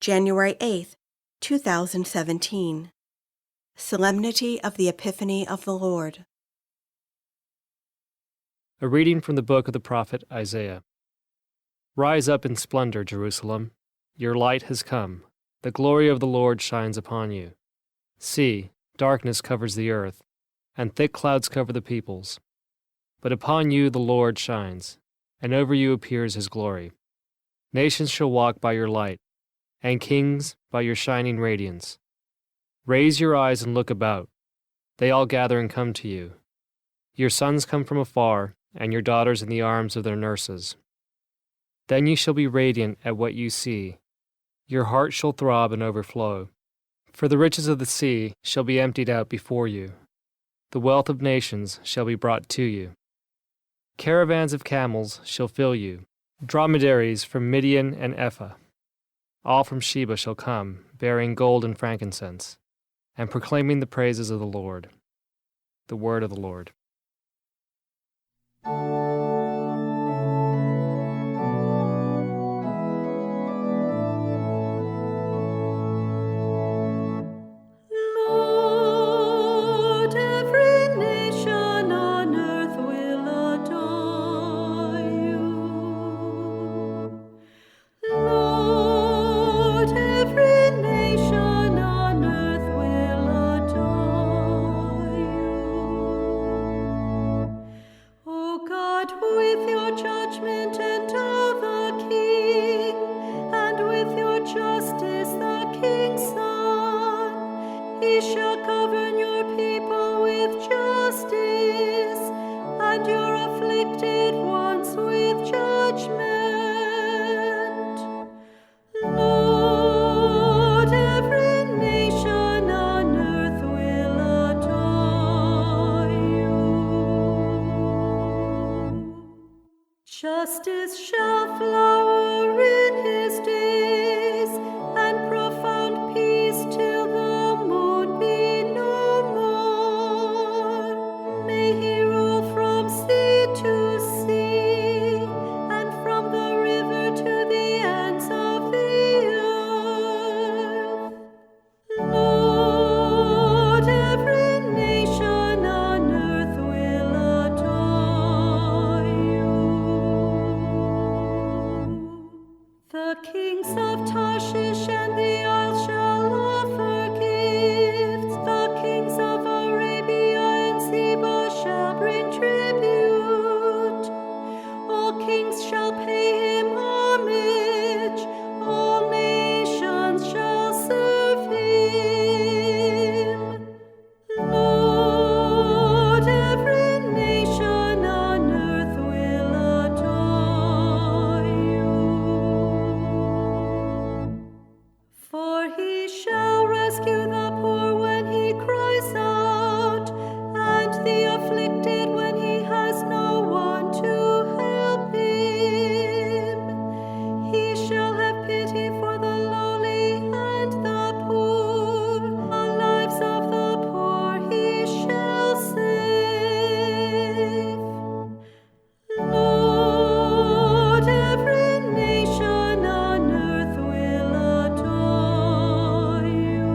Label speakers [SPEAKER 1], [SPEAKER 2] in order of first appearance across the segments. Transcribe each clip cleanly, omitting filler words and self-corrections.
[SPEAKER 1] January 8, 2017. Solemnity of the Epiphany of the Lord.
[SPEAKER 2] A reading from the book of the prophet Isaiah. Rise up in splendor, Jerusalem. Your light has come. The glory of the Lord shines upon you. See, darkness covers the earth, and thick clouds cover the peoples. But upon you the Lord shines, and over you appears his glory. Nations shall walk by your light, and kings by your shining radiance. Raise your eyes and look about. They all gather and come to you. Your sons come from afar, and your daughters in the arms of their nurses. Then you shall be radiant at what you see. Your heart shall throb and overflow. For the riches of the sea shall be emptied out before you. The wealth of nations shall be brought to you. Caravans of camels shall fill you. Dromedaries from Midian and Ephah. All from Sheba shall come, bearing gold and frankincense, and proclaiming the praises of the Lord. The word of the Lord.
[SPEAKER 3] Lord, every nation on earth will adore you. Lord, every nation on earth will adore you. O God, with your judgment endow the King, and with your justice the King's Son. He shall govern your people with justice, and your afflicted ones with judgment. Lord, every nation on earth will adore you. Justice shall flower in his days, and profound peace till the moon be no more. May he rule from sea to sea, and from the river to the ends of the earth. Lord, every nation on earth will adore you. The kings of Tarshish and the isles shall offer gifts. The kings of Arabia and Sheba shall bring tribute. All kings shall pay him homage. All nations shall serve him. Lord, every nation on earth will adore you. For he shall rescue the poor when he cries out, and the afflicted when he has no one to help him. He shall have pity for the lowly and the poor. The lives of the poor he shall save. Lord, every nation on earth will adore you.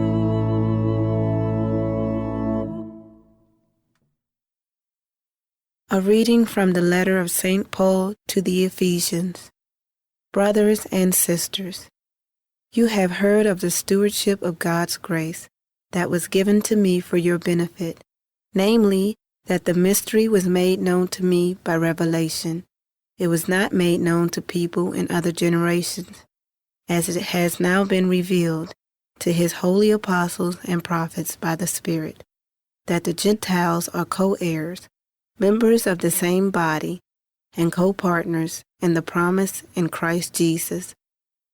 [SPEAKER 4] A reading from the letter of St. Paul to the Ephesians. Brothers and sisters, you have heard of the stewardship of God's grace that was given to me for your benefit, namely, that the mystery was made known to me by revelation. It was not made known to people in other generations, as it has now been revealed to his holy apostles and prophets by the Spirit, that the Gentiles are co-heirs, members of the same body, and co-partners in the promise in Christ Jesus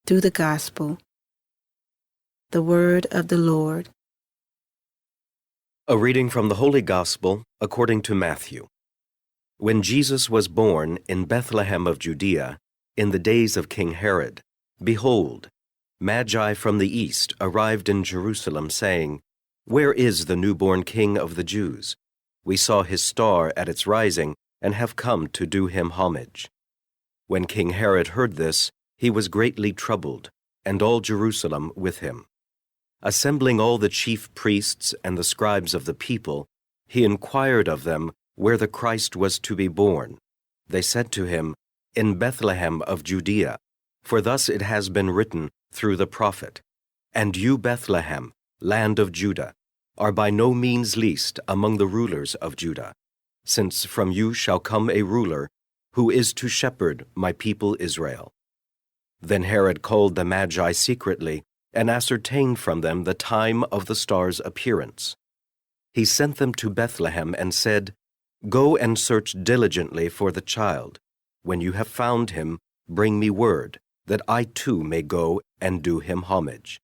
[SPEAKER 4] through the gospel. The word of the Lord.
[SPEAKER 5] A reading from the Holy Gospel according to Matthew. When Jesus was born in Bethlehem of Judea, in the days of King Herod, behold, Magi from the east arrived in Jerusalem, saying, Where is the newborn King of the Jews? We saw his star at its rising, and have come to do him homage. When King Herod heard this, he was greatly troubled, and all Jerusalem with him. Assembling all the chief priests and the scribes of the people, he inquired of them where the Christ was to be born. They said to him, "In Bethlehem of Judea, for thus it has been written through the prophet, And you, Bethlehem, land of Judah, are by no means least among the rulers of Judah, since from you shall come a ruler who is to shepherd my people Israel." Then Herod called the Magi secretly and ascertained from them the time of the star's appearance. He sent them to Bethlehem and said, "Go and search diligently for the child. When you have found him, bring me word, that I too may go and do him homage."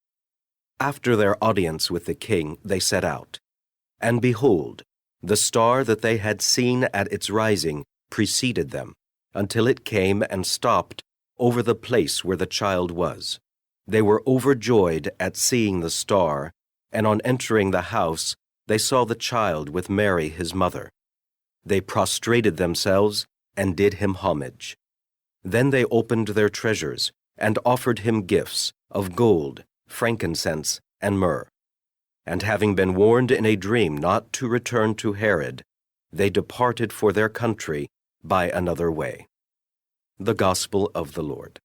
[SPEAKER 5] After their audience with the king, they set out. And behold, the star that they had seen at its rising preceded them, until it came and stopped over the place where the child was. They were overjoyed at seeing the star, and on entering the house, they saw the child with Mary his mother. They prostrated themselves and did him homage. Then they opened their treasures and offered him gifts of gold, frankincense, and myrrh. And having been warned in a dream not to return to Herod, they departed for their country by another way. The Gospel of the Lord.